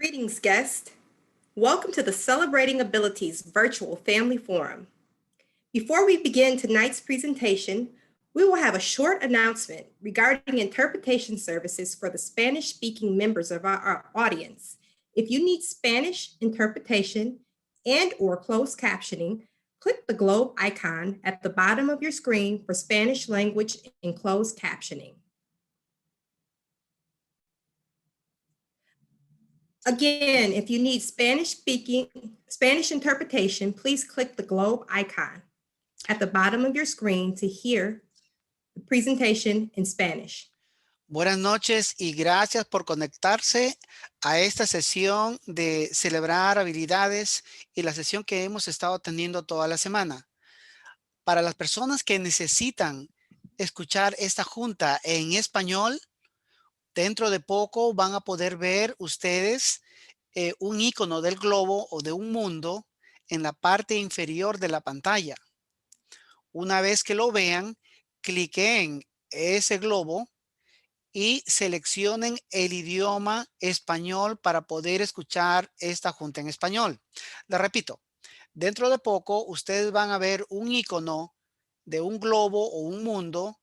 Greetings, guests. Welcome to the Celebrating Abilities Virtual Family Forum. Before we begin tonight's presentation, we will have a short announcement regarding interpretation services for the Spanish-speaking members of our audience. If you need Spanish interpretation and/or closed captioning, click the globe icon at the bottom of your screen for Spanish language and closed captioning. Again, if you need Spanish interpretation, please click the globe icon at the bottom of your screen to hear the presentation in Spanish. Buenas noches y gracias por conectarse a esta sesión de celebrar habilidades y la sesión que hemos estado teniendo toda la semana. Para las personas que necesitan escuchar esta junta en español, dentro de poco van a poder ver ustedes un icono del globo o de un mundo en la parte inferior de la pantalla. Una vez que lo vean, cliquen ese globo y seleccionen el idioma español para poder escuchar esta junta en español. Les repito, dentro de poco ustedes van a ver un icono de un globo o un mundo.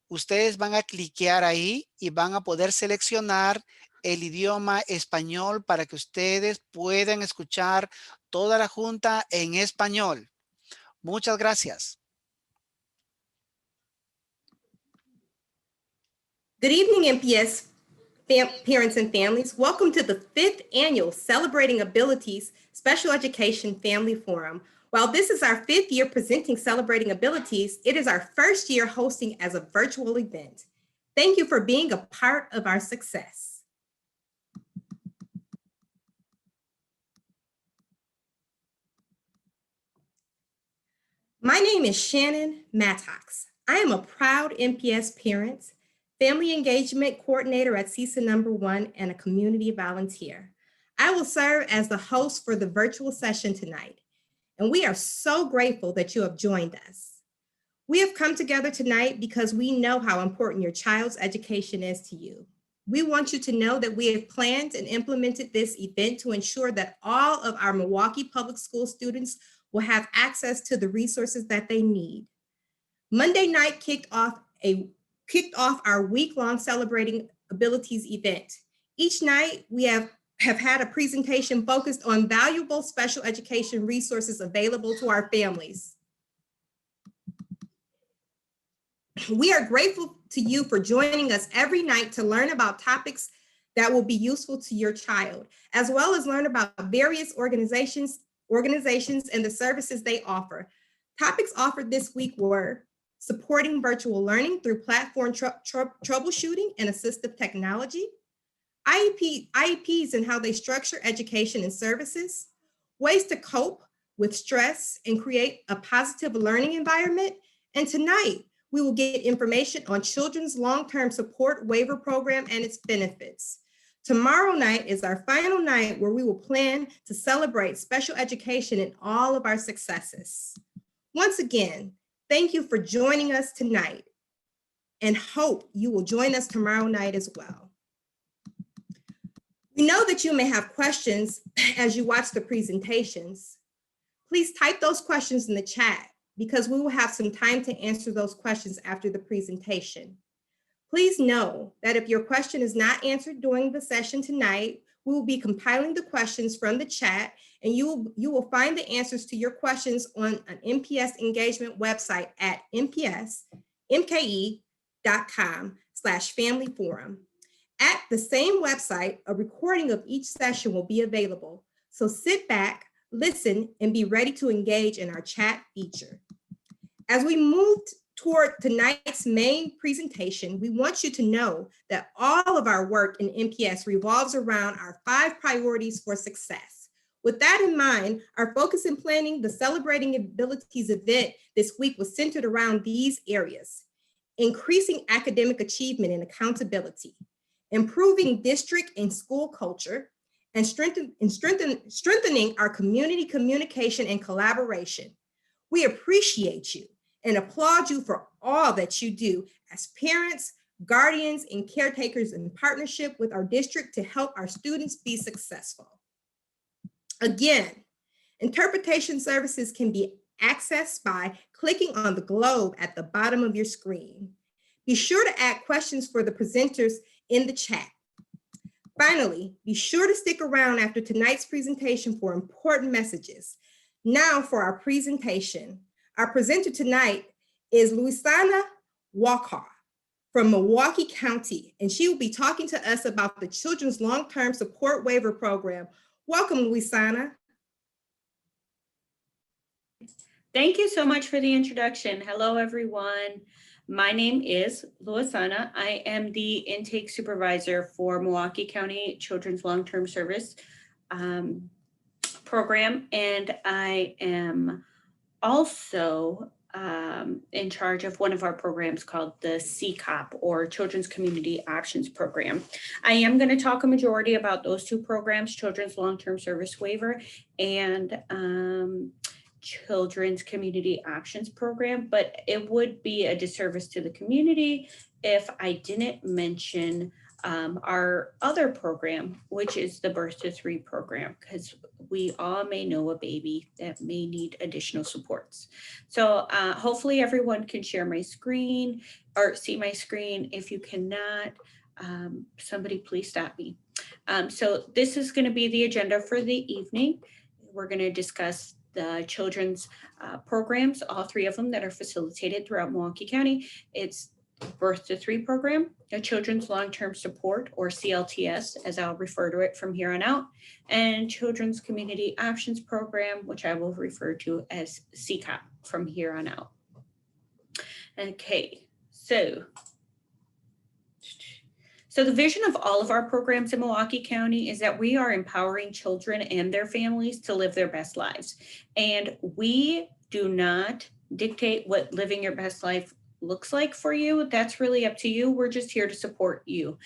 Ustedes van a cliquear ahí y van a poder seleccionar el idioma español para que ustedes puedan escuchar toda la junta en español. Muchas gracias. Good evening, MPS parents and families. Welcome to the 5th annual Celebrating Abilities Special Education Family Forum. While this is our 5th year presenting Celebrating Abilities, it is our first year hosting as a virtual event. Thank you for being a part of our success. My name is Shannon Mattox. I am a proud MPS parent, Family Engagement Coordinator at CISA number 1, and a community volunteer. I will serve as the host for the virtual session tonight. And we are so grateful that you have joined us. We have come together tonight because we know how important your child's education is to you. We want you to know that we have planned and implemented this event to ensure that all of our Milwaukee Public School students will have access to the resources that they need. Monday night kicked off our week-long Celebrating Abilities event. Each night we have had a presentation focused on valuable special education resources available to our families. We are grateful to you for joining us every night to learn about topics that will be useful to your child, as well as learn about various organizations and the services they offer. Topics offered this week were supporting virtual learning through platform troubleshooting and assistive technology, IEPs and how they structure education and services, ways to cope with stress and create a positive learning environment. And tonight, we will get information on Children's Long-Term Support Waiver Program and its benefits. Tomorrow night is our final night where we will plan to celebrate special education and all of our successes. Once again, thank you for joining us tonight and hope you will join us tomorrow night as well. We know that you may have questions as you watch the presentations. Please type those questions in the chat because we will have some time to answer those questions after the presentation. Please know that if your question is not answered during the session tonight, we will be compiling the questions from the chat and you will find the answers to your questions on an MPS engagement website at mpsmke.com/familyforum. At the same website, a recording of each session will be available. So sit back, listen, and be ready to engage in our chat feature. As we move toward tonight's main presentation, we want you to know that all of our work in MPS revolves around our 5 priorities for success. With that in mind, our focus in planning the Celebrating Abilities event this week was centered around these areas: increasing academic achievement and accountability, improving district and school culture, and strengthening our community communication and collaboration. We appreciate you and applaud you for all that you do as parents, guardians, and caretakers in partnership with our district to help our students be successful. Again, interpretation services can be accessed by clicking on the globe at the bottom of your screen. Be sure to add questions for the presenters in the chat. Finally, be sure to stick around after tonight's presentation for important messages. Now for our presentation. Our presenter tonight is Luisana Walker from Milwaukee County, and she will be talking to us about the Children's Long-Term Support Waiver Program. Welcome, Luisana. Thank you so much for the introduction. Hello, everyone. My name is Luisana. I am the intake supervisor for Milwaukee County Children's Long-Term Service Program, and I am also in charge of one of our programs called the CCOP, or Children's Community Options Program. I am going to talk a majority about those two programs, Children's Long-Term Service Waiver and Children's Community Options Program, but it would be a disservice to the community if I didn't mention our other program, which is the Birth to 3 program, because we all may know a baby that may need additional supports. So hopefully everyone can share my screen or see my screen. If you cannot, somebody please stop me. So this is going to be the agenda for the evening. We're going to discuss the children's programs, all three of them that are facilitated throughout Milwaukee County. It's Birth to 3 program, a Children's Long-Term Support, or CLTS, as I'll refer to it from here on out, and Children's Community Options Program, which I will refer to as CCOP from here on out. Okay, so the vision of all of our programs in Milwaukee County is that we are empowering children and their families to live their best lives. And we do not dictate what living your best life looks like for you. That's really up to you. We're just here to support you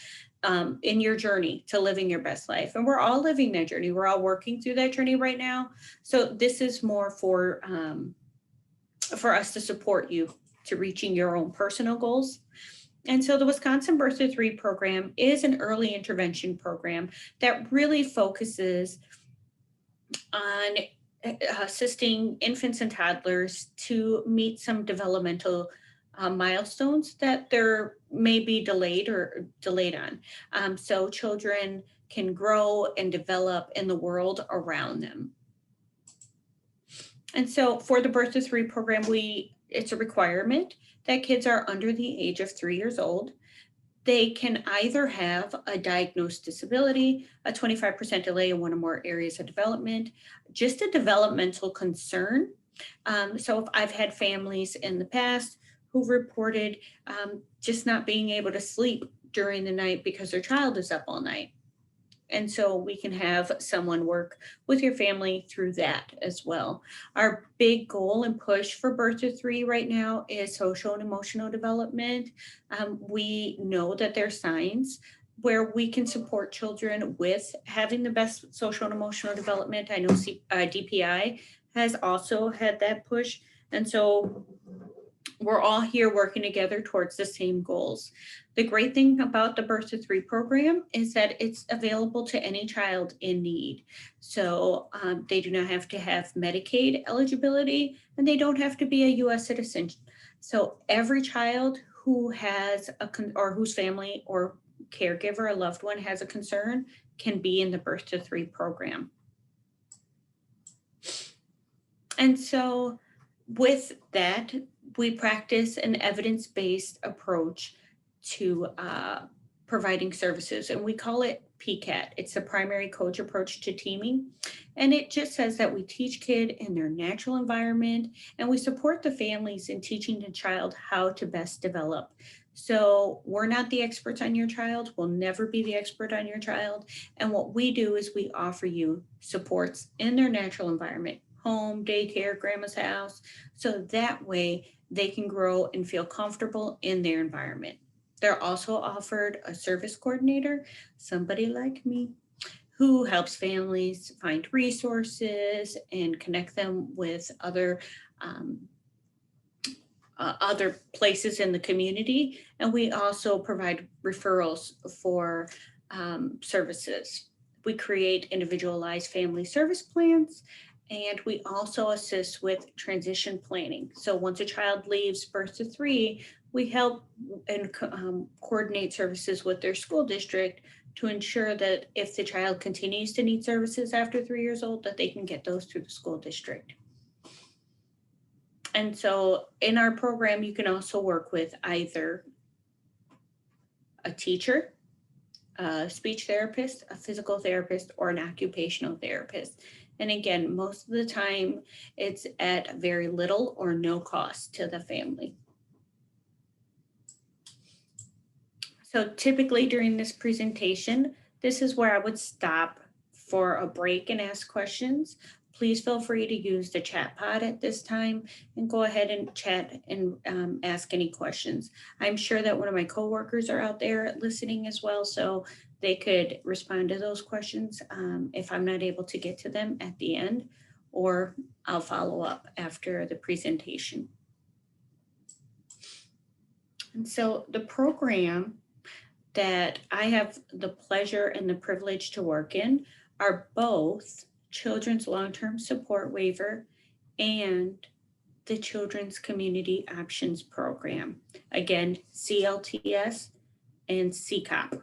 in your journey to living your best life. And we're all living that journey. We're all working through that journey right now. So this is more for us to support you to reaching your own personal goals. And so the Wisconsin Birth to 3 program is an early intervention program that really focuses on assisting infants and toddlers to meet some developmental milestones that there may be delayed on. So children can grow and develop in the world around them. And so for the Birth to 3 program, it's a requirement that kids are under the age of 3 years old. They can either have a diagnosed disability, a 25% delay in one or more areas of development, just a developmental concern. So if I've had families in the past who've reported just not being able to sleep during the night because their child is up all night. And so we can have someone work with your family through that as well. Our big goal and push for Birth to 3 right now is social and emotional development. We know that there's signs where we can support children with having the best social and emotional development. I know DPI has also had that push. And so we're all here working together towards the same goals. The great thing about the Birth to 3 program is that it's available to any child in need. So they do not have to have Medicaid eligibility, and they don't have to be a U.S. citizen. So every child who has or whose family or caregiver, a loved one, has a concern can be in the Birth to 3 program. And so with that, we practice an evidence-based approach to providing services, and we call it PCAT. It's a primary coach approach to teaming. And it just says that we teach kids in their natural environment, and we support the families in teaching the child how to best develop. So we're not the experts on your child. We'll never be the expert on your child. And what we do is we offer you supports in their natural environment, home, daycare, grandma's house. So that way they can grow and feel comfortable in their environment. They're also offered a service coordinator, somebody like me, who helps families find resources and connect them with other other places in the community. And we also provide referrals for services. We create individualized family service plans, and we also assist with transition planning. So once a child leaves birth to 3, we help and coordinate services with their school district to ensure that if the child continues to need services after 3 years old, that they can get those through the school district. And so in our program, you can also work with either a teacher, a speech therapist, a physical therapist, or an occupational therapist. And again, most of the time, it's at very little or no cost to the family. So typically during this presentation, this is where I would stop for a break and ask questions. Please feel free to use the chat pod at this time and go ahead and chat and ask any questions. I'm sure that one of my coworkers are out there listening as well, so they could respond to those questions if I'm not able to get to them at the end, or I'll follow up after the presentation. And so the program that I have the pleasure and the privilege to work in are both Children's Long-Term Support Waiver and the Children's Community Options Program. Again, CLTS and CCOP.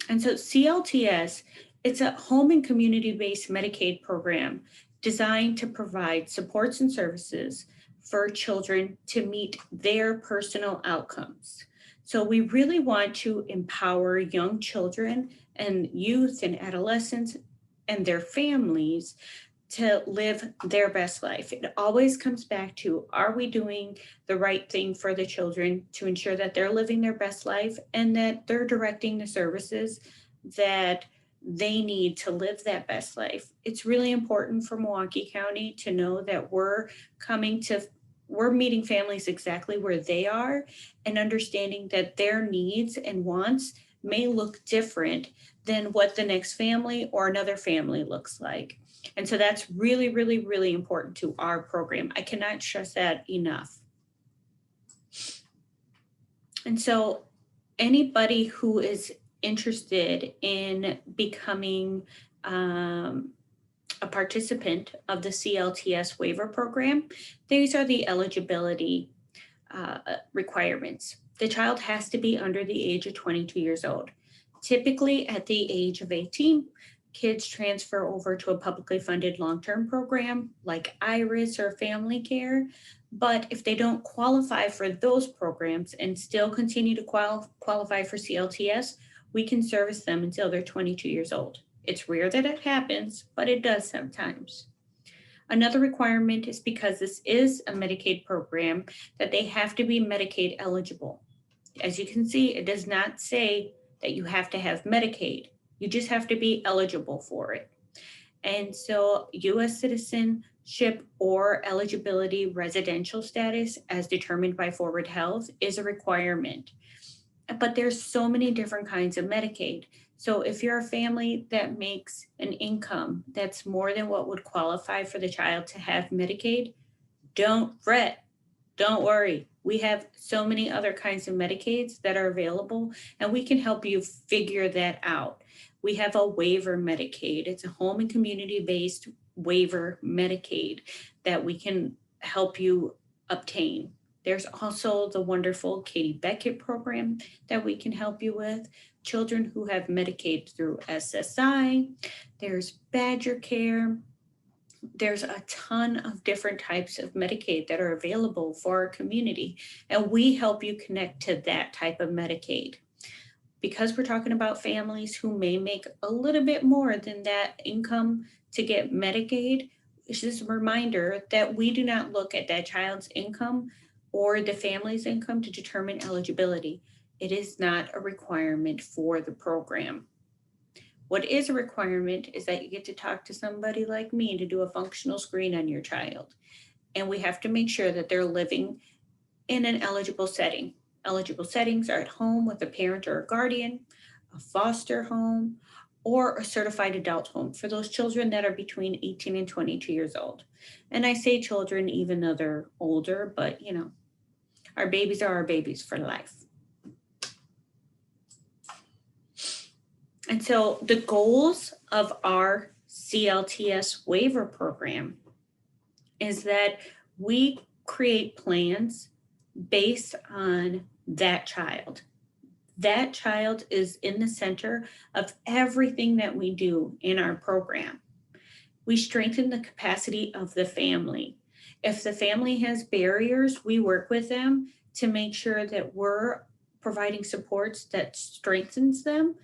And so CLTS, it's a home and community-based Medicaid program designed to provide supports and services for children to meet their personal outcomes. So we really want to empower young children and youth and adolescents and their families to live their best life. It always comes back to, are we doing the right thing for the children to ensure that they're living their best life and that they're directing the services that they need to live that best life? It's really important for Milwaukee County to know that we're meeting families exactly where they are and understanding that their needs and wants may look different than what the next family or another family looks like. And so that's really, really, really important to our program. I cannot stress that enough. And so anybody who is interested in becoming a participant of the CLTS waiver program, these are the eligibility requirements. The child has to be under the age of 22 years old. Typically at the age of 18, kids transfer over to a publicly funded long-term program like IRIS or family care. But if they don't qualify for those programs and still continue to qualify for CLTS, we can service them until they're 22 years old. It's rare that it happens, but it does sometimes. Another requirement is because this is a Medicaid program that they have to be Medicaid eligible. As you can see, it does not say that you have to have Medicaid. You just have to be eligible for it. And so U.S. citizenship or eligibility residential status as determined by Forward Health is a requirement. But there's so many different kinds of Medicaid. So if you're a family that makes an income that's more than what would qualify for the child to have Medicaid, don't fret, don't worry. We have so many other kinds of Medicaids that are available, and we can help you figure that out. We have a waiver Medicaid. It's a home and community-based waiver Medicaid that we can help you obtain. There's also the wonderful Katie Beckett program that we can help you with. Children who have Medicaid through SSI. There's Badger Care. There's a ton of different types of Medicaid that are available for our community, and we help you connect to that type of Medicaid. Because we're talking about families who may make a little bit more than that income to get Medicaid, it's just a reminder that we do not look at that child's income or the family's income to determine eligibility. It is not a requirement for the program. What is a requirement is that you get to talk to somebody like me to do a functional screen on your child. And we have to make sure that they're living in an eligible setting. Eligible settings are at home with a parent or a guardian, a foster home, or a certified adult home for those children that are between 18 and 22 years old. And I say children even though they're older, but our babies are our babies for life. And so the goals of our CLTS waiver program is that we create plans based on that child. That child is in the center of everything that we do in our program. We strengthen the capacity of the family. If the family has barriers, we work with them to make sure that we're providing supports that strengthens them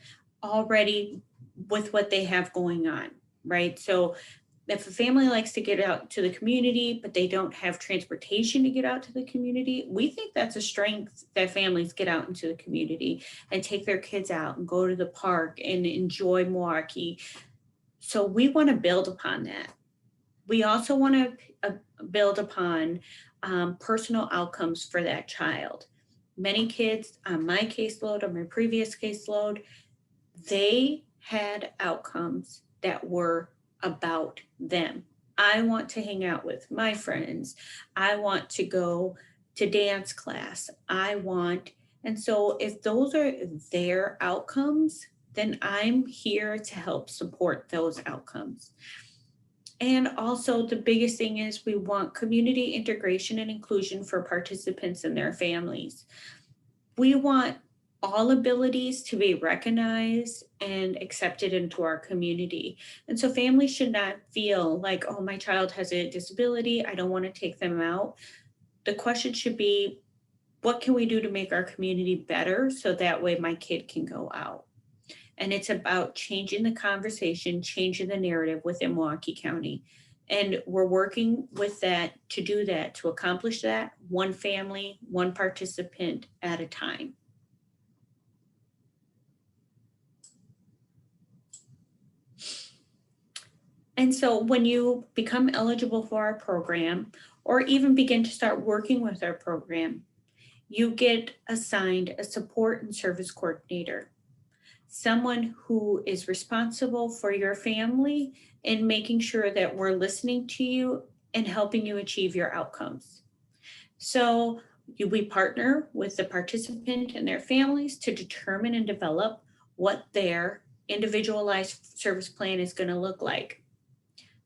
already with what they have going on, right? So if a family likes to get out to the community, but they don't have transportation to get out to the community, we think that's a strength that families get out into the community and take their kids out and go to the park and enjoy Milwaukee. So we want to build upon that. We also want to build upon personal outcomes for that child. Many kids on my caseload or my previous caseload, they had outcomes that were about them. I want to hang out with my friends. I want to go to dance class. And so if those are their outcomes, then I'm here to help support those outcomes. And also the biggest thing is we want community integration and inclusion for participants and their families. We want all abilities to be recognized and accepted into our community. And so families should not feel like, oh, my child has a disability, I don't want to take them out. The question should be, what can we do to make our community better so that way my kid can go out? And it's about changing the conversation, changing the narrative within Milwaukee County. And we're working with that to do that, to accomplish that, one family, one participant at a time. And so when you become eligible for our program, or even begin to start working with our program, you get assigned a support and service coordinator, someone who is responsible for your family and making sure that we're listening to you and helping you achieve your outcomes. So we partner with the participant and their families to determine and develop what their individualized service plan is going to look like.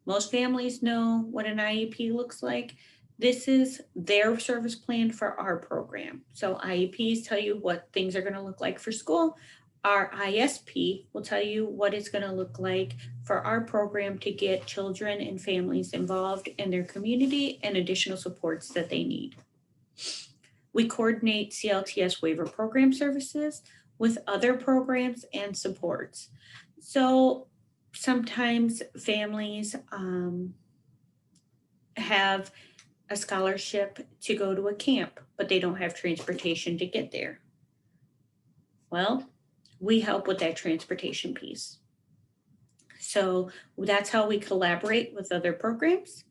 Most families know what an IEP looks like. This is their service plan for our program. So IEPs tell you what things are going to look like for school. Our ISP will tell you what it's going to look like for our program to get children and families involved in their community and additional supports that they need. We coordinate CLTS waiver program services with other programs and supports. So sometimes families have a scholarship to go to a camp, but they don't have transportation to get there. Well, we help with that transportation piece. So that's how we collaborate with other programs.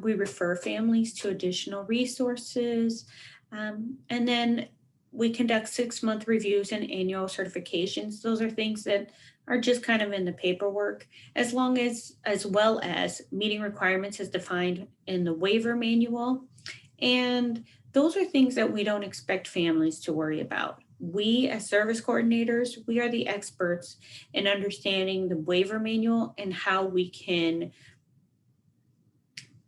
We refer families to additional resources. And then we conduct 6-month reviews and annual certifications. Those are things that are just kind of in the paperwork, as well as meeting requirements as defined in the waiver manual. And those are things that we don't expect families to worry about. We as service coordinators, we are the experts in understanding the waiver manual and how we can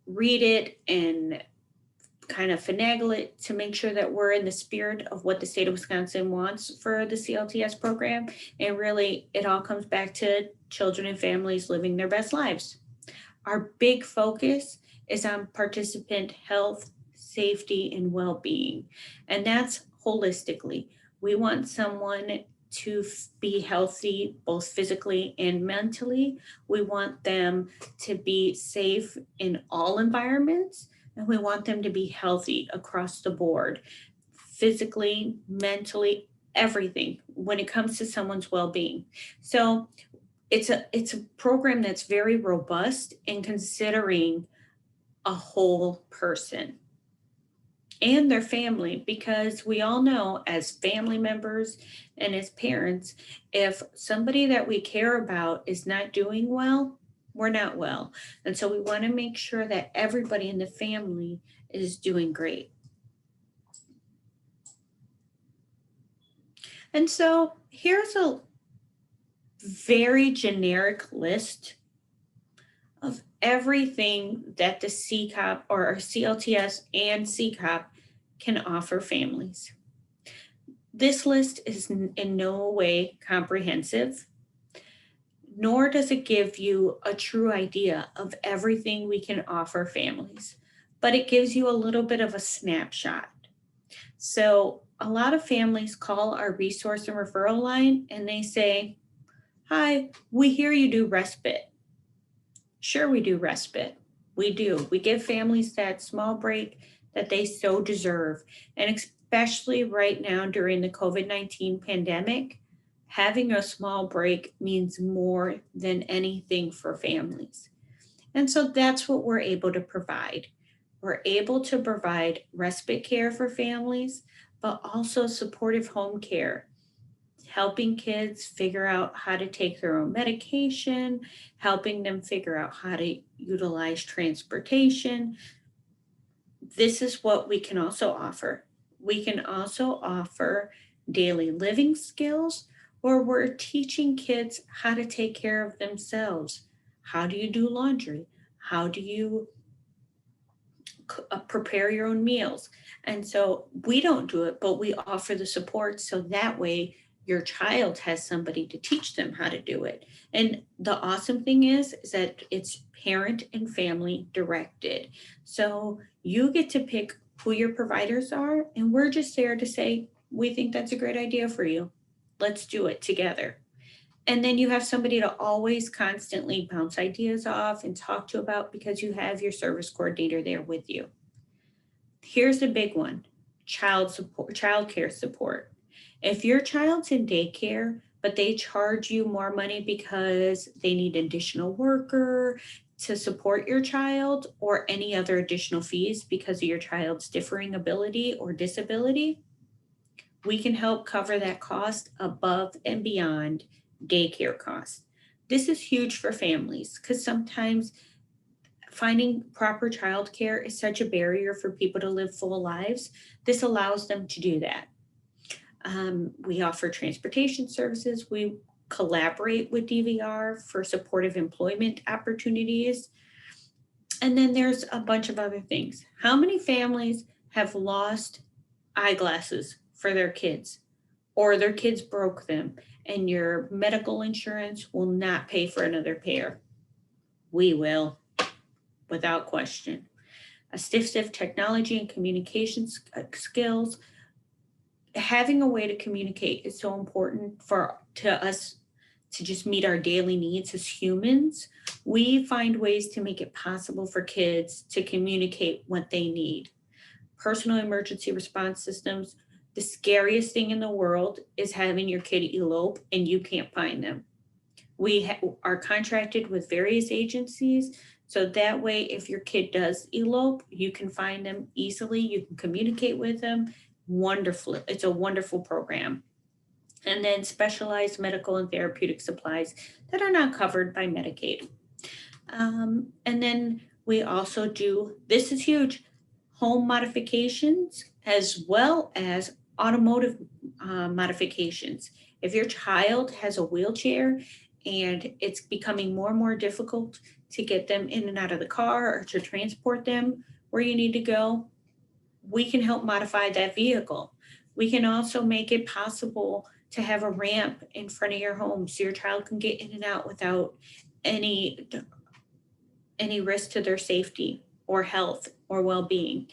read it and kind of finagle it to make sure that we're in the spirit of what the state of Wisconsin wants for the CLTS program. And really, it all comes back to children and families living their best lives. Our big focus is on participant health, safety, and well-being. And that's holistically. We want someone to be healthy, both physically and mentally. We want them to be safe in all environments. And we want them to be healthy across the board, physically, mentally, everything when it comes to someone's well-being. So it's a program that's very robust in considering a whole person. and their family, because we all know as family members and as parents, if somebody that we care about is not doing well, we're not well. And so we want to make sure that everybody in the family is doing great. And so here's a very generic list of everything that the CCOP or CLTS and CCOP can offer families. This list is in no way comprehensive, nor does it give you a true idea of everything we can offer families, but it gives you a little bit of a snapshot. So a lot of families call our resource and referral line and they say, "Hi, we hear you do respite." Sure, we do respite. We do. We give families that small break that they so deserve. And especially right now during the COVID-19 pandemic, having a small break means more than anything for families. And so that's what we're able to provide. We're able to provide respite care for families, but also supportive home care, helping kids figure out how to take their own medication, helping them figure out how to utilize transportation. This is what we can also offer. We can also offer daily living skills where we're teaching kids how to take care of themselves. How do you do laundry? How do you prepare your own meals? And so we don't do it, but we offer the support so that way your child has somebody to teach them how to do it. And the awesome thing is that it's parent and family directed. So you get to pick who your providers are, and we're just there to say, we think that's a great idea for you. Let's do it together. And then you have somebody to always constantly bounce ideas off and talk to about because you have your service coordinator there with you. Here's the big one: child care support. If your child's in daycare, but they charge you more money because they need additional worker to support your child or any other additional fees because of your child's differing ability or disability, we can help cover that cost above and beyond daycare costs. This is huge for families because sometimes finding proper childcare is such a barrier for people to live full lives. This allows them to do that. We offer transportation services. We collaborate with DVR for supportive employment opportunities. And then there's a bunch of other things. How many families have lost eyeglasses for their kids, or their kids broke them and your medical insurance will not pay for another pair? We will, without question. Assistive technology and communication skills. Having a way to communicate is so important to us to just meet our daily needs as humans. We find ways to make it possible for kids to communicate what they need. Personal emergency response systems. The scariest thing in the world is having your kid elope and you can't find them. We are contracted with various agencies, so that way if your kid does elope, you can find them easily, you can communicate with them. Wonderful. It's a wonderful program. And then specialized medical and therapeutic supplies that are not covered by Medicaid. And then we also do, this is huge, home modifications as well as automotive modifications. If your child has a wheelchair and it's becoming more and more difficult to get them in and out of the car or to transport them where you need to go, we can help modify that vehicle. We can also make it possible to have a ramp in front of your home so your child can get in and out without any risk to their safety or health or well-being.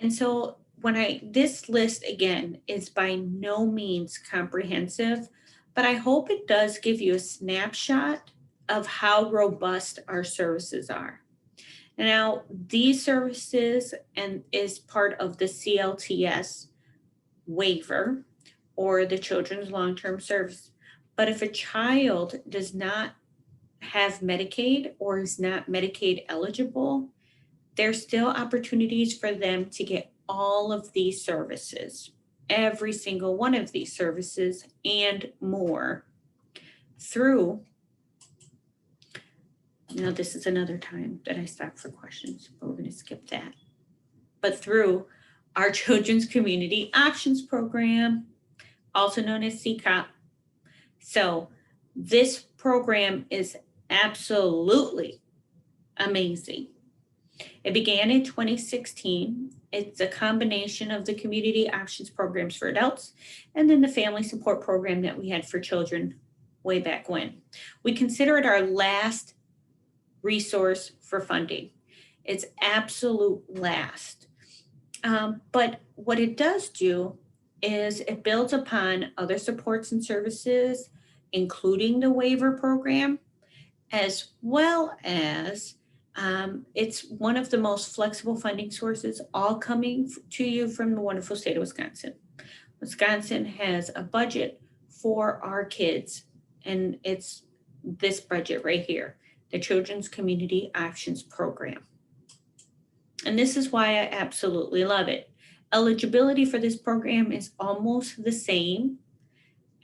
And so this list again is by no means comprehensive, but I hope it does give you a snapshot of how robust our services are. Now, these services is part of the CLTS waiver or the Children's Long-Term Service. But if a child does not have Medicaid or is not Medicaid eligible, there's still opportunities for them to get all of these services, every single one of these services and more through, now this is another time that I stop for questions, but we're going to skip that, but through our Children's Community Options Program, also known as CCOP. So this program is absolutely amazing. It began in 2016. It's a combination of the community options programs for adults and then the family support program that we had for children way back when. We consider it our last resource for funding. It's absolute last. But what it does do is it builds upon other supports and services, including the waiver program, as well as it's one of the most flexible funding sources, all coming to you from the wonderful state of Wisconsin. Wisconsin has a budget for our kids, and it's this budget right here, the Children's Community Options Program. And this is why I absolutely love it. Eligibility for this program is almost the same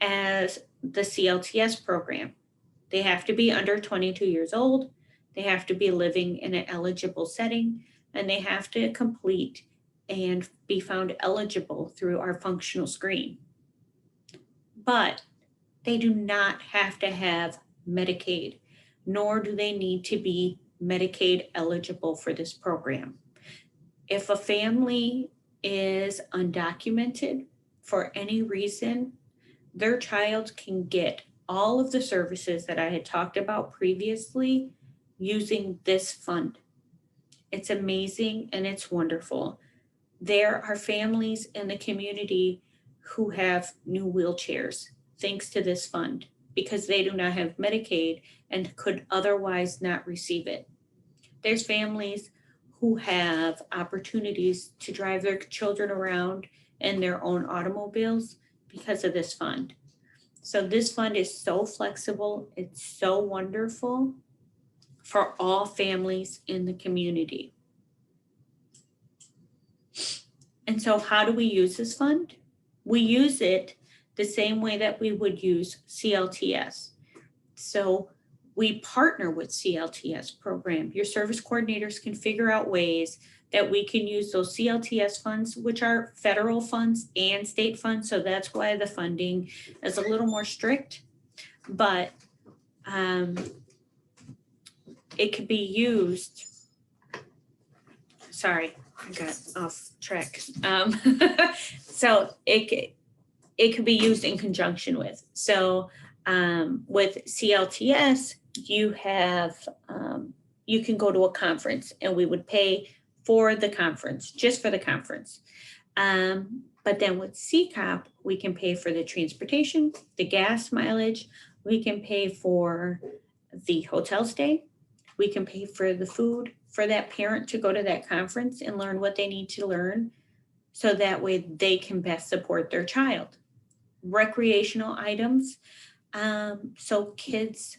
as the CLTS program. They have to be under 22 years old. They have to be living in an eligible setting, and they have to complete and be found eligible through our functional screen. But they do not have to have Medicaid, nor do they need to be Medicaid eligible for this program. If a family is undocumented for any reason, their child can get all of the services that I had talked about previously using this fund. It's amazing and it's wonderful. There are families in the community who have new wheelchairs thanks to this fund because they do not have Medicaid and could otherwise not receive it. There's families who have opportunities to drive their children around in their own automobiles because of this fund. So this fund is so flexible. It's so wonderful for all families in the community. And so how do we use this fund? We use it the same way that we would use CLTS. So we partner with CLTS program. Your service coordinators can figure out ways that we can use those CLTS funds, which are federal funds and state funds. So that's why the funding is a little more strict, but it could be used. Sorry, I got off track. So it could be used in conjunction with. So with CLTS, you have, you can go to a conference and we would pay for the conference, just for the conference. But then with CCOP, we can pay for the transportation, the gas mileage, we can pay for the hotel stay, we can pay for the food for that parent to go to that conference and learn what they need to learn so that way they can best support their child. Recreational items. So kids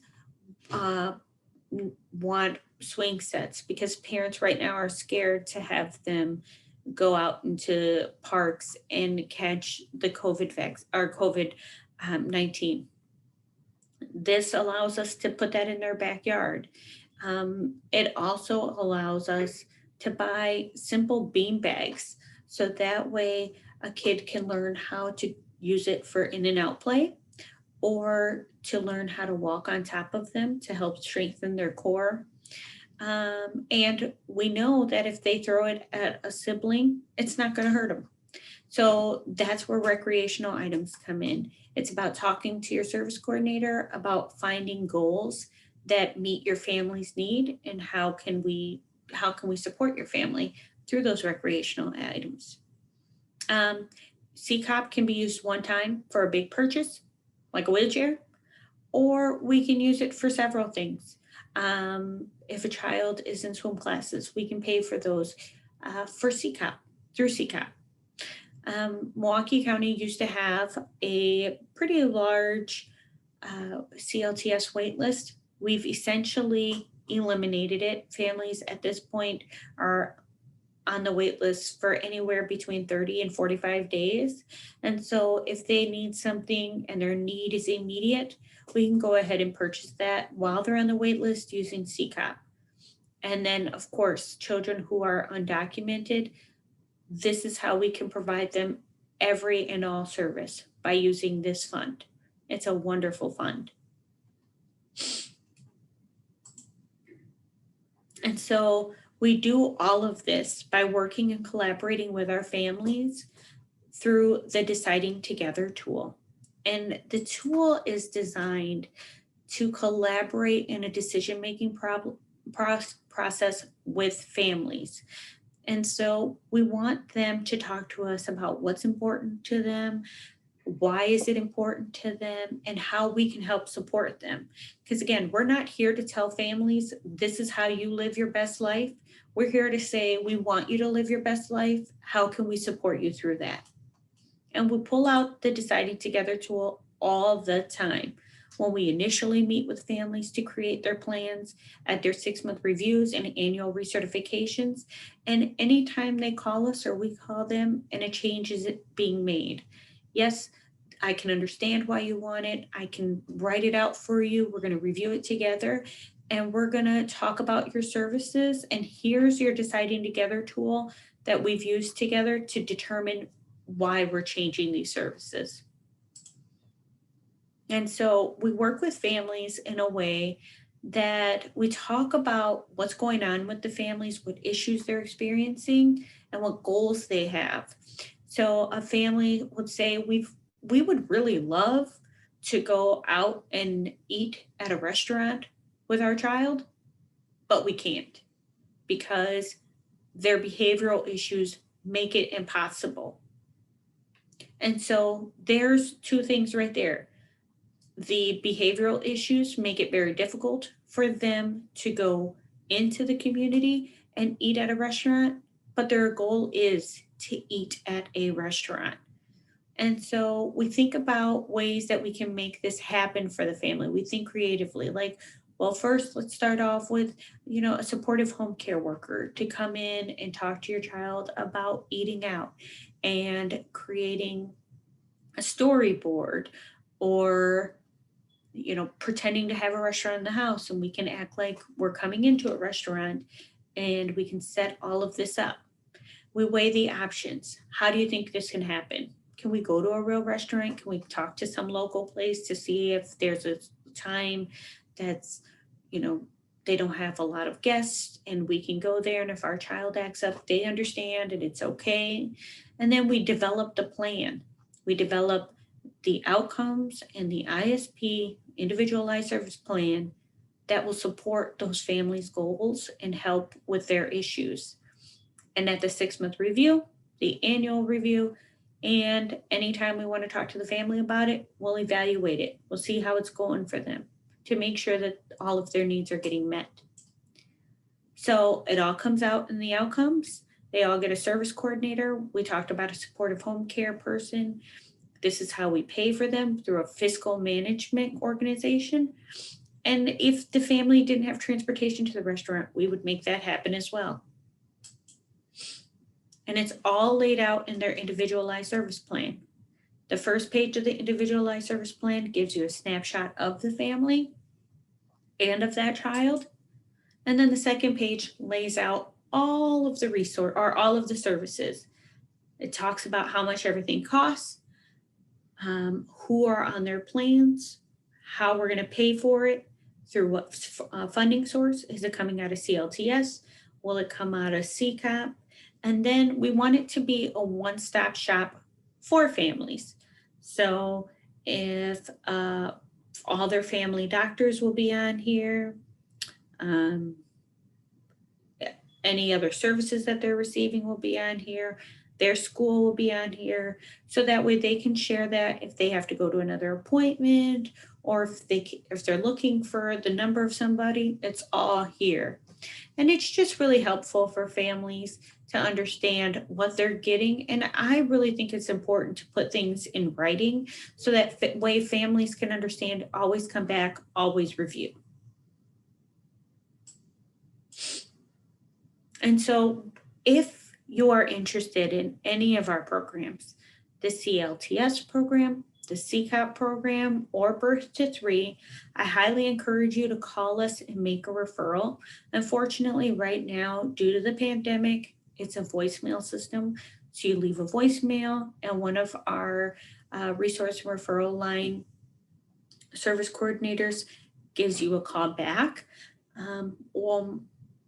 want swing sets because parents right now are scared to have them go out into parks and catch the COVID-19. This allows us to put that in their backyard. It also allows us to buy simple bean bags so that way a kid can learn how to use it for in and out play or to learn how to walk on top of them to help strengthen their core. And we know that if they throw it at a sibling, it's not going to hurt them. So that's where recreational items come in. It's about talking to your service coordinator about finding goals that meet your family's need and how can we support your family through those recreational items. CCOP can be used one time for a big purchase, like a wheelchair, or we can use it for several things. If a child is in swim classes, we can pay for those for CCOP, through CCOP. Milwaukee County used to have a pretty large CLTS wait list. We've essentially eliminated it. Families at this point are on the wait list for anywhere between 30 and 45 days. And so if they need something and their need is immediate, we can go ahead and purchase that while they're on the wait list using CCOP. And then, of course, children who are undocumented, this is how we can provide them every and all service by using this fund. It's a wonderful fund. And so we do all of this by working and collaborating with our families through the Deciding Together tool. And the tool is designed to collaborate in a decision-making process with families. And so we want them to talk to us about what's important to them, why is it important to them, and how we can help support them. Because again, we're not here to tell families, this is how you live your best life. We're here to say, we want you to live your best life. How can we support you through that? And we pull out the Deciding Together tool all the time when we initially meet with families to create their plans, at their 6-month reviews and annual recertifications. And anytime they call us or we call them and a change is being made. Yes, I can understand why you want it. I can write it out for you. We're going to review it together and we're going to talk about your services. And here's your Deciding Together tool that we've used together to determine why we're changing these services. And so we work with families in a way that we talk about what's going on with the families, what issues they're experiencing, and what goals they have. So a family would say, we would really love to go out and eat at a restaurant with our child, but we can't because their behavioral issues make it impossible. And so there's two things right there. The behavioral issues make it very difficult for them to go into the community and eat at a restaurant, but their goal is to eat at a restaurant. And so we think about ways that we can make this happen for the family. We think creatively, like, well, first, let's start off with, a supportive home care worker to come in and talk to your child about eating out and creating a storyboard, or pretending to have a restaurant in the house, and we can act like we're coming into a restaurant and we can set all of this up. We weigh the options. How do you think this can happen? Can we go to a real restaurant? Can we talk to some local place to see if there's a time that's, they don't have a lot of guests and we can go there, and if our child acts up, they understand and it's okay. And then we develop the plan. We develop the outcomes and the ISP, individualized service plan, that will support those families' goals and help with their issues. And at the 6-month review, the annual review, and anytime we want to talk to the family about it, we'll evaluate it. We'll see how it's going for them to make sure that all of their needs are getting met. So it all comes out in the outcomes. They all get a service coordinator. We talked about a supportive home care person. This is how we pay for them, through a fiscal management organization. And if the family didn't have transportation to the restaurant, we would make that happen as well. And it's all laid out in their individualized service plan. The first page of the individualized service plan gives you a snapshot of the family and of that child. And then the second page lays out all of the resource or all of the services. It talks about how much everything costs, who are on their plans, how we're going to pay for it, through what funding source. Is it coming out of CLTS? Will it come out of CCOP? And then we want it to be a one-stop shop for families. So if all their family doctors will be on here, any other services that they're receiving will be on here, their school will be on here, so that way they can share that if they have to go to another appointment, or if they're looking for the number of somebody, it's all here. And it's just really helpful for families to understand what they're getting. And I really think it's important to put things in writing so that way families can understand, always come back, always review. And so if you are interested in any of our programs, the CLTS program, the CCOP program, or Birth to 3, I highly encourage you to call us and make a referral. Unfortunately, right now, due to the pandemic, it's a voicemail system. So you leave a voicemail and one of our resource referral line service coordinators gives you a call back.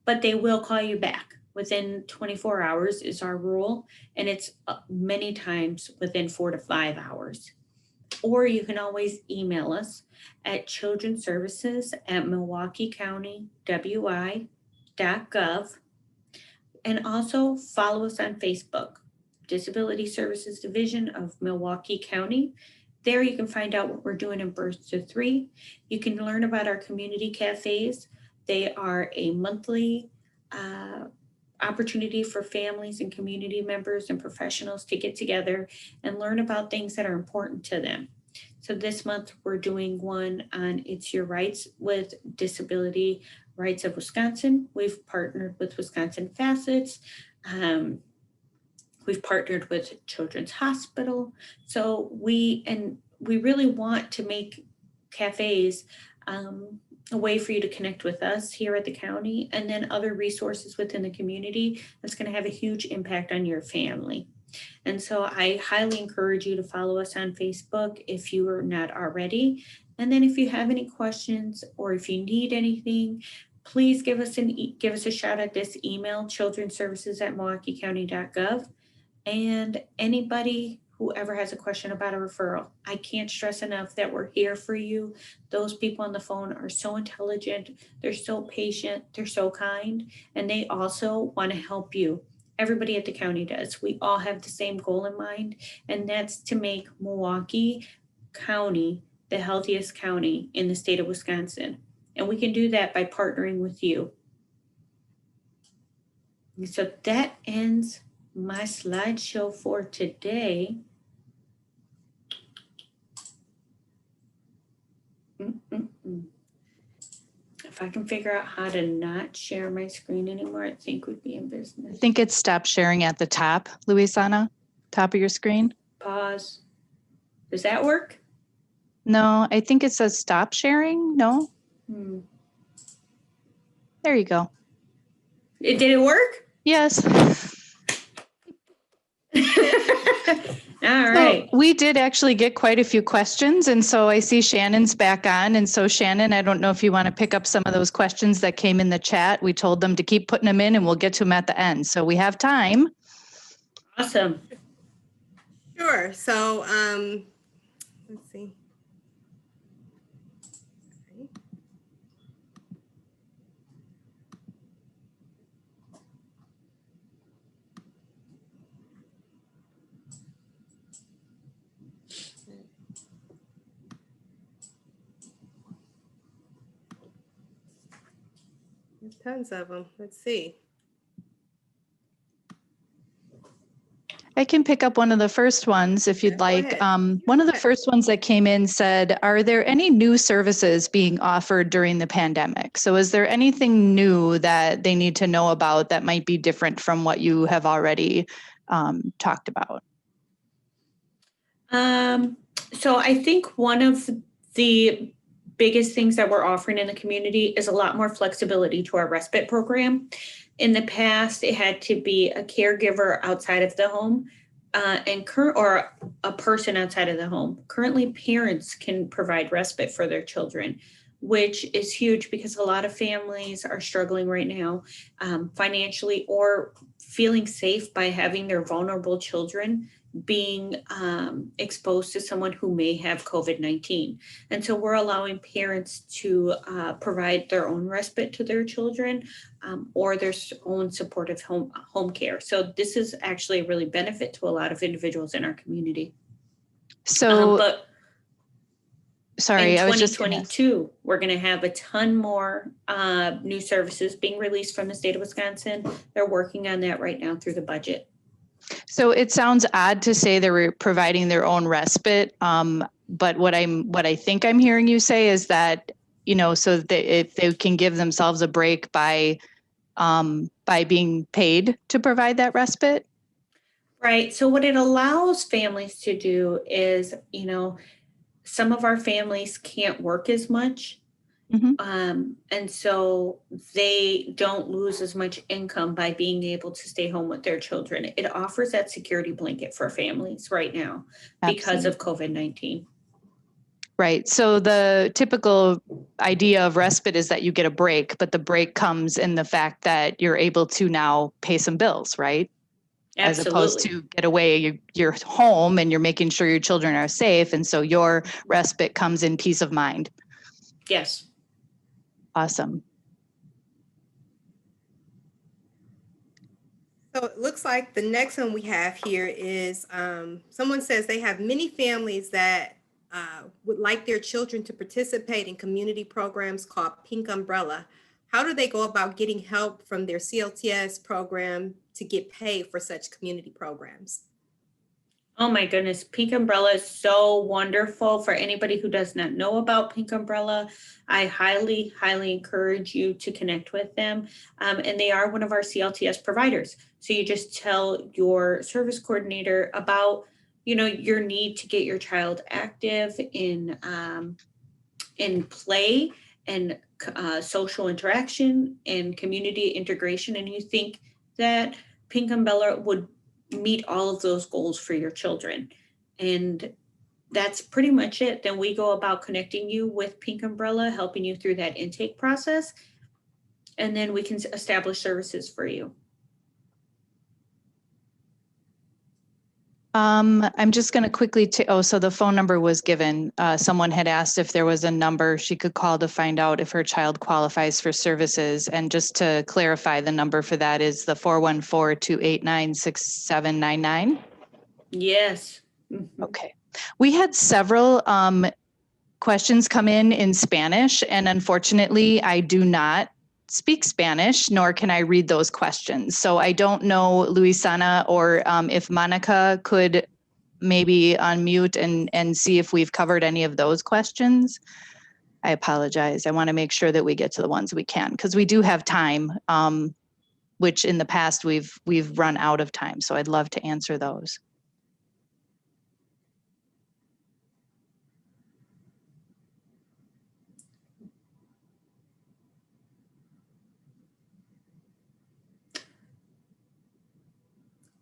But they will call you back within 24 hours is our rule, and it's many times within 4 to 5 hours. Or you can always email us at childrenservices@milwaukeecountywi.gov, and also follow us on Facebook, Disability Services Division of Milwaukee County. There you can find out what we're doing in Birth to 3. You can learn about our community cafes. They are a monthly opportunity for families and community members and professionals to get together and learn about things that are important to them. So this month we're doing one on It's Your Rights with Disability Rights of Wisconsin. We've partnered with Wisconsin Facets. We've partnered with Children's Hospital. So we really want to make cafes a way for you to connect with us here at the county, and then other resources within the community that's going to have a huge impact on your family. And so I highly encourage you to follow us on Facebook if you are not already. And then if you have any questions or if you need anything, please give us a shout at this email, childrenservices@milwaukeecounty.gov. And anybody, whoever has a question about a referral, I can't stress enough that we're here for you. Those people on the phone are so intelligent, they're so patient, they're so kind, and they also want to help you. Everybody at the county does. We all have the same goal in mind, and that's to make Milwaukee County the healthiest county in the state of Wisconsin. And we can do that by partnering with you. So that ends my slideshow for today. If I can figure out how to not share my screen anymore, I think we'd be in business. I think it's stop sharing at the top, Luisana, top of your screen. Pause. Does that work? No, I think it says stop sharing. No. There you go. Did it work? Yes. All right. So we did actually get quite a few questions. And so I see Shannon's back on. And so Shannon, I don't know if you want to pick up some of those questions that came in the chat. We told them to keep putting them in and we'll get to them at the end. So we have time. Awesome. Sure. So let's see. There's tons of them. Let's see. I can pick up one of the first ones if you'd like. One of the first ones that came in said, are there any new services being offered during the pandemic? So is there anything new that they need to know about that might be different from what you have already talked about? So I think one of the biggest things that we're offering in the community is a lot more flexibility to our respite program. In the past, it had to be a caregiver outside of the home or a person outside of the home. Currently, parents can provide respite for their children, which is huge because a lot of families are struggling right now financially or feeling safe by having their vulnerable children being exposed to someone who may have COVID-19. And so we're allowing parents to provide their own respite to their children or their own supportive home care. So this is actually a really benefit to a lot of individuals in our community. So, but sorry, in I was just 2022, we're going to have a ton more new services being released from the state of Wisconsin. They're working on that right now through the budget. So it sounds odd to say they're providing their own respite, but what I think I'm hearing you say is that, you know, so that if they can give themselves a break by by being paid to provide that respite? Right. So what it allows families to do is, some of our families can't work as much. Mhm. And so they don't lose as much income by being able to stay home with their children. It offers that security blanket for families right now because of COVID-19. Right. So the typical idea of respite is that you get a break, but the break comes in the fact that you're able to now pay some bills, right? As opposed Absolutely. to get away, you're home and you're making sure your children are safe. And so your respite comes in peace of mind. Yes. Awesome. So it looks like the next one we have here is someone says they have many families that would like their children to participate in community programs called Pink Umbrella. How do they go about getting help from their CLTS program to get paid for such community programs? Oh my goodness, Pink Umbrella is so wonderful. For anybody who does not know about Pink Umbrella, I highly, highly encourage you to connect with them. And they are one of our CLTS providers. So you just tell your service coordinator about, your need to get your child active in play and social interaction and community integration. And you think that Pink Umbrella would meet all of those goals for your children. And that's pretty much it. Then we go about connecting you with Pink Umbrella, helping you through that intake process. And then we can establish services for you. I'm just going to quickly, so the phone number was given. Someone had asked if there was a number she could call to find out if her child qualifies for services. And just to clarify, the number for that is the 414-289-6799. Yes. Okay. We had several questions come in Spanish, and unfortunately, I do not speak Spanish, nor can I read those questions. So I don't know, Luisana, or if Monica could maybe unmute and see if we've covered any of those questions. I apologize. I want to make sure that we get to the ones we can, because we do have time, which in the past we've run out of time. So I'd love to answer those.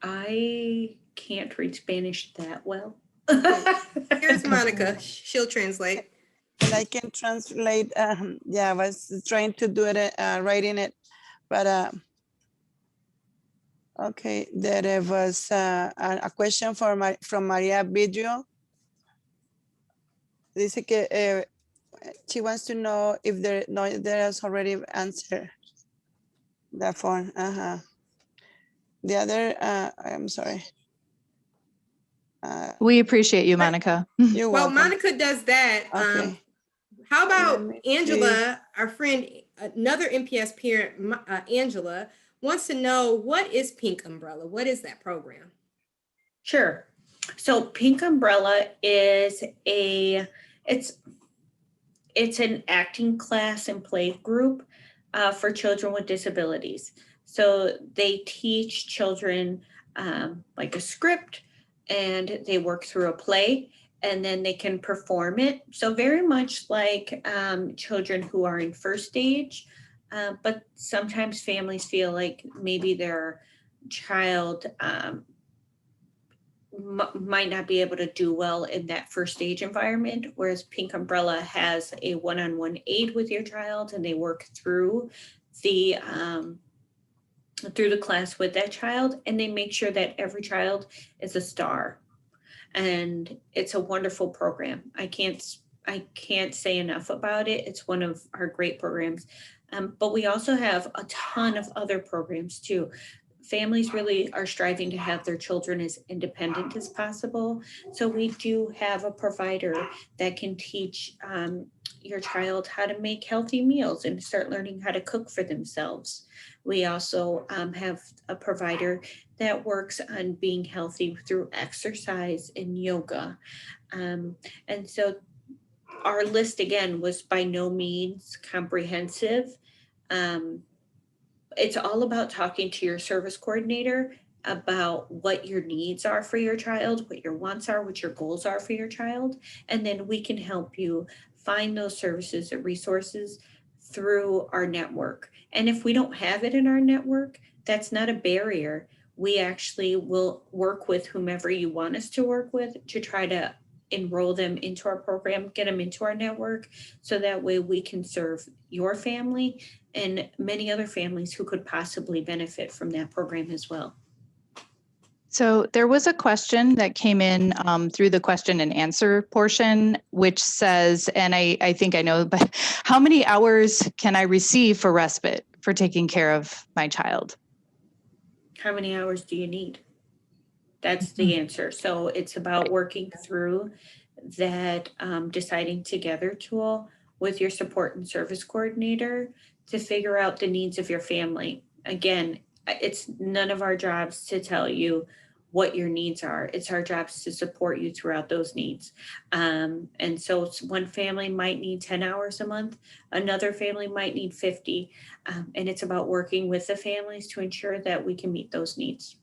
I can't read Spanish that well. Here's Monica. She'll translate. And I can translate. Yeah, I was trying to do it, writing it, but okay. There was a question from Maria Vidrio. Dice que she wants to know if there has already answered that phone. The other, I'm sorry. We appreciate you, Monica. You're Well, welcome. Monica does that. Okay. How about Let me Angela, our friend, another MPS parent, Angela, wants to know, what is Pink Umbrella? What is that program? Sure. So Pink Umbrella is it's an acting class and play group for children with disabilities. So they teach children like a script, and they work through a play, and then they can perform it. So very much like children who are in first stage, but sometimes families feel like maybe their child might not be able to do well in that first stage environment, whereas Pink Umbrella has a one-on-one aid with your child, and they work through the class with that child, and they make sure that every child is a star. And it's a wonderful program. I can't say enough about it. It's one of our great programs. But we also have a ton of other programs too. Families really are striving to have their children as independent as possible. So we do have a provider that can teach your child how to make healthy meals and start learning how to cook for themselves. We also have a provider that works on being healthy through exercise and yoga. And so our list, again, was by no means comprehensive. it's all about talking to your service coordinator about what your needs are for your child, what your wants are, what your goals are for your child. And then we can help you find those services and resources through our network. And if we don't have it in our network, that's not a barrier. We actually will work with whomever you want us to work with to try to enroll them into our program, get them into our network, so that way we can serve your family and many other families who could possibly benefit from that program as well. So there was a question that came in through the question and answer portion, which says, and I think I know, but how many hours can I receive for respite for taking care of my child? How many hours do you need? That's the answer. So it's about working through that deciding together tool with your support and service coordinator to figure out the needs of your family. Again, it's none of our jobs to tell you what your needs are. It's our jobs to support you throughout those needs. And so one family might need 10 hours a month, another family might need 50. And it's about working with the families to ensure that we can meet those needs.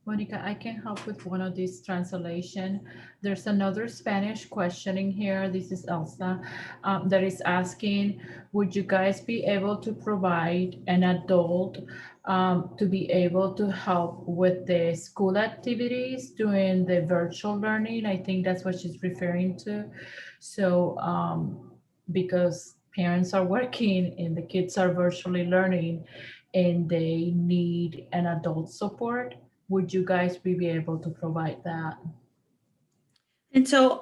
Monica, I can help with one of these translation. There's another Spanish question in here. This is Elsa that is asking, would you guys be able to provide an adult to be able to help with the school activities doing the virtual learning? I think that's what she's referring to. So because parents are working and the kids are virtually learning and they need an adult support, would you guys be able to provide that? And so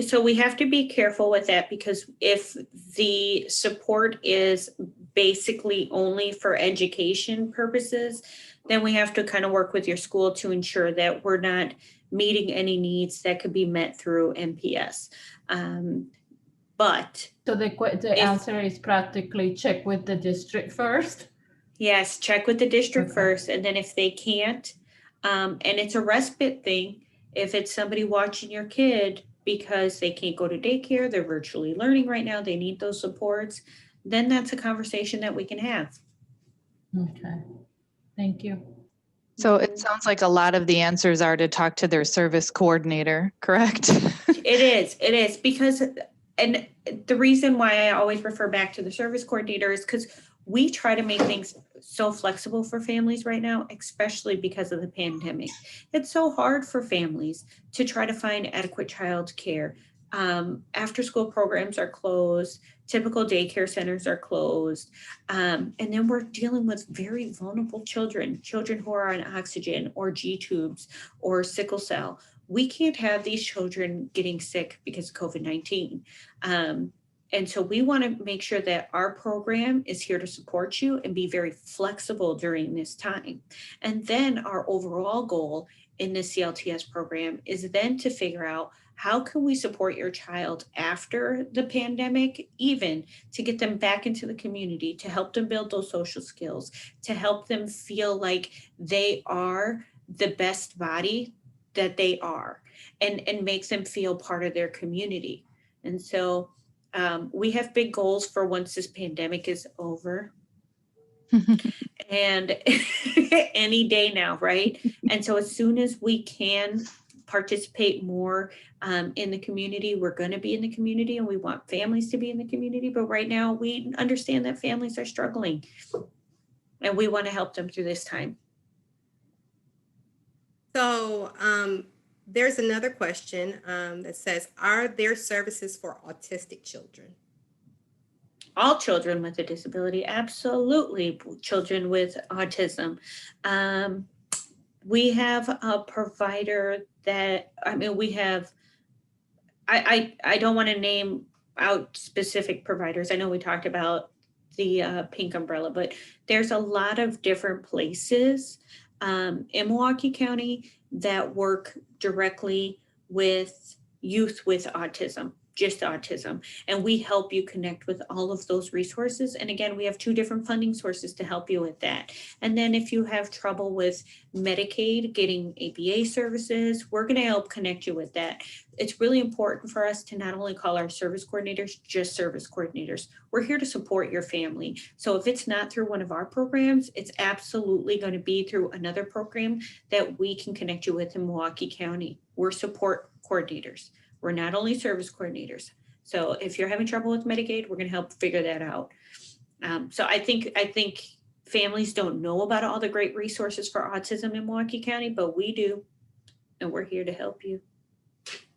so we have to be careful with that, because if the support is basically only for education purposes, then we have to kind of work with your school to ensure that we're not meeting any needs that could be met through MPS. But so the answer is practically check with the district first. Yes, check with the district Okay. first, and then if they can't, and it's a respite thing, if it's somebody watching your kid because they can't go to daycare, they're virtually learning right now, they need those supports, then that's a conversation that we can have. Okay, thank you. So it sounds like a lot of the answers are to talk to their service coordinator, correct? It is because, and the reason why I always refer back to the service coordinator is because we try to make things so flexible for families right now, especially because of the pandemic. It's so hard for families to try to find adequate child care. After school programs are closed, typical daycare centers are closed. And then we're dealing with very vulnerable children who are on oxygen or G tubes or sickle cell. We can't have these children getting sick because of COVID-19. And so we want to make sure that our program is here to support you and be very flexible during this time. And then our overall goal in the CLTS program is then to figure out how can we support your child after the pandemic, even to get them back into the community, to help them build those social skills, to help them feel like they are the best body that they are, and makes them feel part of their community. And so we have big goals for once this pandemic is over. And any day now, right? And so as soon as we can participate more in the community, we're going to be in the community, and we want families to be in the community. But right now we understand that families are struggling, and we want to help them through this time. So there's another question that says, are there services for autistic children? All children with a disability, absolutely. Children with autism. We have a provider that, we have, I don't want to name out specific providers. I know we talked about the pink umbrella, but there's a lot of different places in Milwaukee County that work directly with youth with autism. just autism. And we help you connect with all of those resources. And again, we have 2 different funding sources to help you with that. And then if you have trouble with Medicaid, getting ABA services, we're going to help connect you with that. It's really important for us to not only call our service coordinators just service coordinators. We're here to support your family. So if it's not through one of our programs, it's absolutely going to be through another program that we can connect you with in Milwaukee County. We're support coordinators. We're not only service coordinators. So if you're having trouble with Medicaid, we're going to help figure that out. So I think families don't know about all the great resources for autism in Milwaukee County, but we do, and we're here to help you.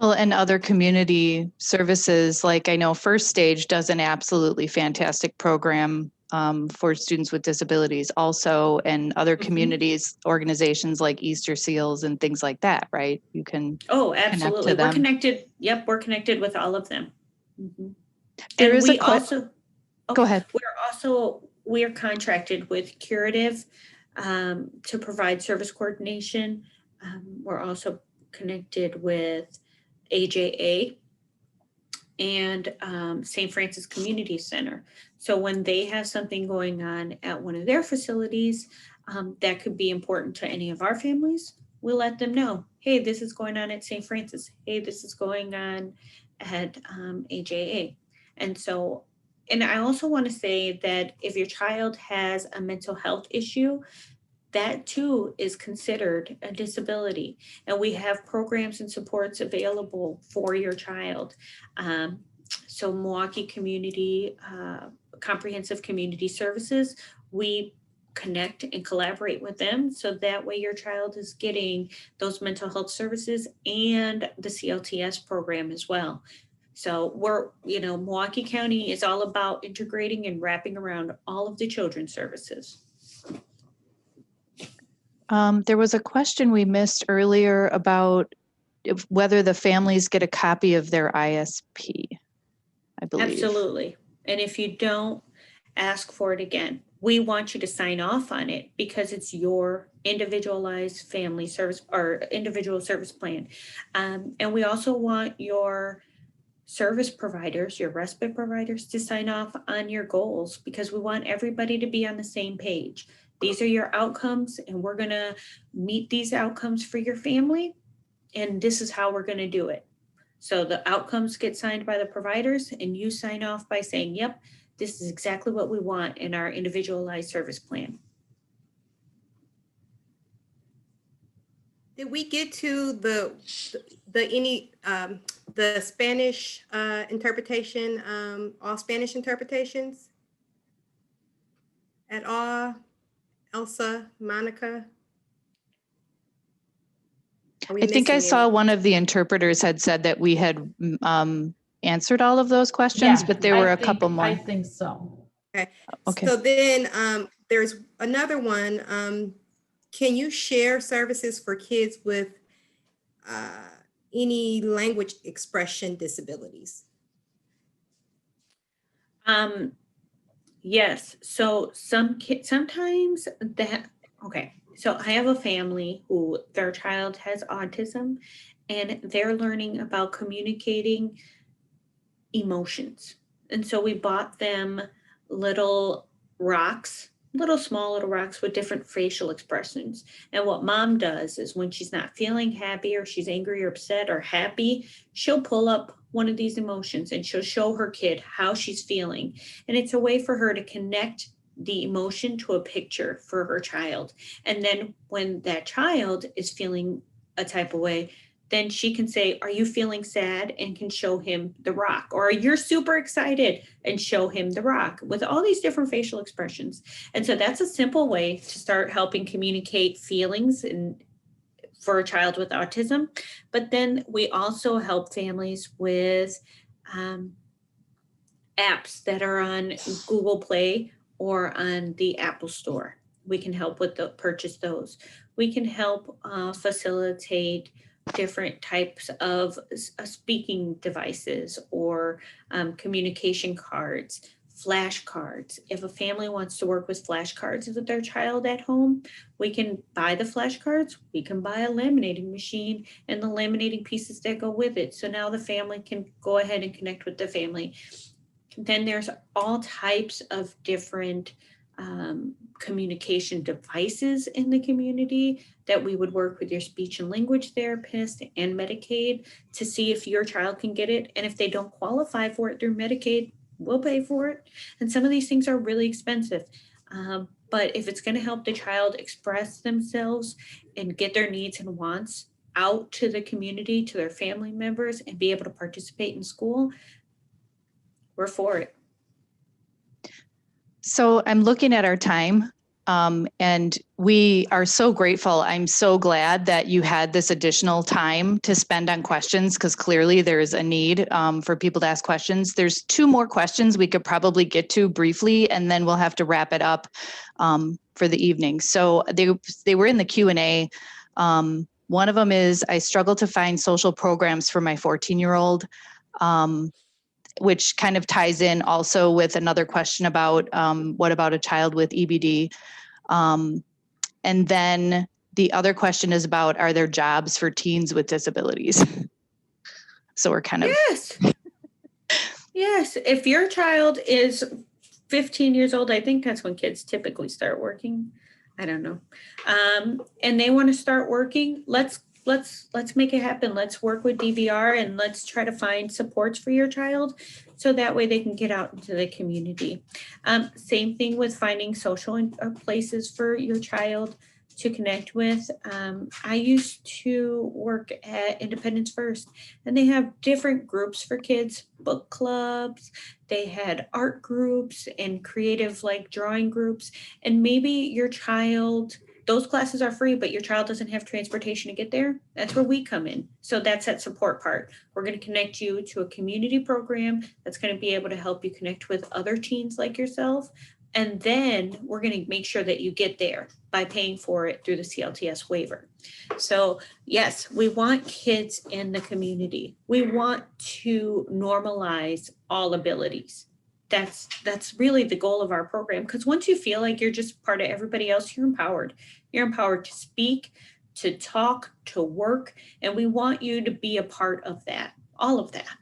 Well, and other community services, like I know First Stage does an absolutely fantastic program for students with disabilities also, and other communities, organizations like Easter Seals and things like that, right? You can absolutely. them. We're connected. Yep, we're connected with all of them. There and is we a also go ahead. We are contracted with Curative to provide service coordination. We're also connected with AJA and St. Francis Community Center. So when they have something going on at one of their facilities that could be important to any of our families, we'll let them know, hey, this is going on at St. Francis. Hey, this is going on at AJA. And I also want to say that if your child has a mental health issue, that too is considered a disability. And we have programs and supports available for your child. So Milwaukee Community, Comprehensive Community Services, we connect and collaborate with them. So that way your child is getting those mental health services and the CLTS program as well. So Milwaukee County is all about integrating and wrapping around all of the children's services. There was a question we missed earlier about whether the families get a copy of their ISP, I believe. Absolutely. And if you don't, ask for it again. We want you to sign off on it because it's your individualized family service or individual service plan. And we also want your service providers, your respite providers, to sign off on your goals because we want everybody to be on the same page. These are your outcomes and we're going to meet these outcomes for your family. And this is how we're going to do it. So the outcomes get signed by the providers and you sign off by saying, yep, this is exactly what we want in our individualized service plan. Did we get to the Spanish interpretation, all Spanish interpretations at all? Elsa, Monica? I think I saw one of the interpreters had said that we had answered all of those questions, but there were a couple more. I think so. Okay. So then there's another one. Can you share services for kids with any language expression disabilities? Yes. So sometimes okay. So I have a family who their child has autism and they're learning about communicating emotions. And so we bought them little small little rocks with different facial expressions. And what mom does is when she's not feeling happy or she's angry or upset or happy, she'll pull up one of these emotions and she'll show her kid how she's feeling. And it's a way for her to connect the emotion to a picture for her child. And then when that child is feeling a type of way, then she can say, are you feeling sad? And can show him the rock. Or you're super excited and show him the rock with all these different facial expressions. And so that's a simple way to start helping communicate feelings for a child with autism. But then we also help families with apps that are on Google Play or on the Apple Store. We can help with purchase those. We can help facilitate different types of speaking devices or communication cards flashcards. If a family wants to work with flashcards with their child at home, we can buy the flashcards. We can buy a laminating machine and the laminating pieces that go with it. So now the family can go ahead and connect with the family. Then there's all types of different communication devices in the community that we would work with your speech and language therapist and Medicaid to see if your child can get it. And if they don't qualify for it through Medicaid, we'll pay for it. And some of these things are really expensive. But if it's going to help the child express themselves and get their needs and wants out to the community, to their family members, and be able to participate in school, we're for it. So I'm looking at our time, and we are so grateful. I'm so glad that you had this additional time to spend on questions, because clearly there's a need for people to ask questions. There's 2 more questions we could probably get to briefly, and then we'll have to wrap it up for the evening. So they were in the Q&A. One of them is, I struggle to find social programs for my 14-year-old. Which kind of ties in also with another question about what about a child with EBD? And then the other question is about, are there jobs for teens with disabilities? So we're kind of. Yes. If your child is 15 years old, I think that's when kids typically start working. I don't know. And they want to start working, let's make it happen. Let's work with DVR and let's try to find supports for your child so that way they can get out into the community. Same thing with finding social places for your child to connect with. I used to work at Independence First, and they have different groups for kids, book clubs. They had art groups and creative like drawing groups. And maybe your child, those classes are free, but your child doesn't have transportation to get there. That's where we come in. So that's that support part. We're going to connect you to a community program that's going to be able to help you connect with other teens like yourself. And then we're going to make sure that you get there by paying for it through the CLTS waiver. So yes, we want kids in the community. We want to normalize all abilities. That's really the goal of our program, because once you feel like you're just part of everybody else, you're empowered. You're empowered to speak, to talk, to work, and we want you to be a part of that, all of that.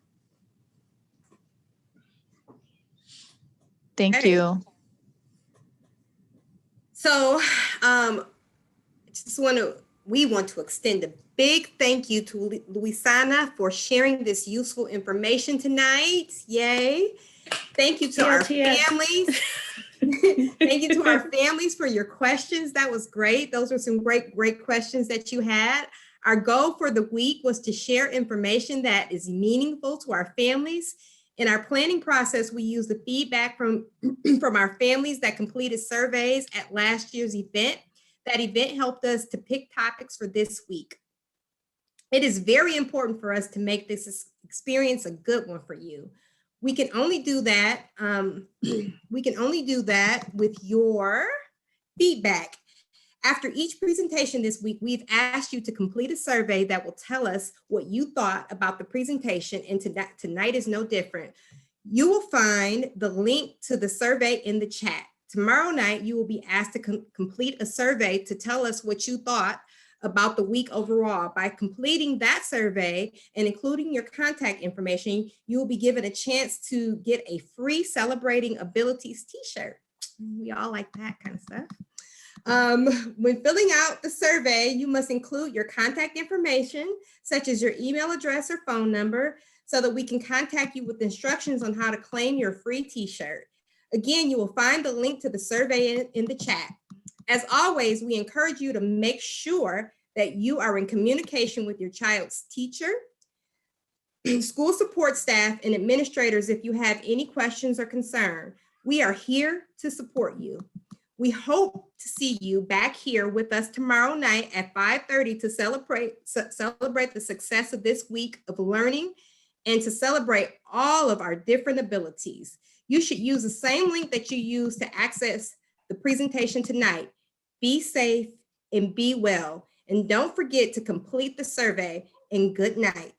Thank you. So we want to extend a big thank you to Luisana for sharing this useful information tonight. Yay. Thank you to our families. Thank you to our families for your questions. That was great. Those were some great questions that you had. Our goal for the week was to share information that is meaningful to our families. In our planning process, we used the feedback from our families that completed surveys at last year's event. That event helped us to pick topics for this week. It is very important for us to make this experience a good one for you. We can only do that. With your feedback. After each presentation this week, we've asked you to complete a survey that will tell us what you thought about the presentation, and tonight is no different. You will find the link to the survey in the chat. Tomorrow night, you will be asked to complete a survey to tell us what you thought about the week overall. By completing that survey and including your contact information, you will be given a chance to get a free Celebrating Abilities t-shirt. We all like that kind of stuff. When filling out the survey, you must include your contact information, such as your email address or phone number, so that we can contact you with instructions on how to claim your free t-shirt. Again, you will find the link to the survey in the chat. As always, we encourage you to make sure that you are in communication with your child's teacher, school support staff, and administrators if you have any questions or concern. We are here to support you. We hope to see you back here with us tomorrow night at 5:30 to celebrate the success of this week of learning and to celebrate all of our different abilities. You should use the same link that you used to access the presentation tonight. Be safe and be well. And don't forget to complete the survey, and good night.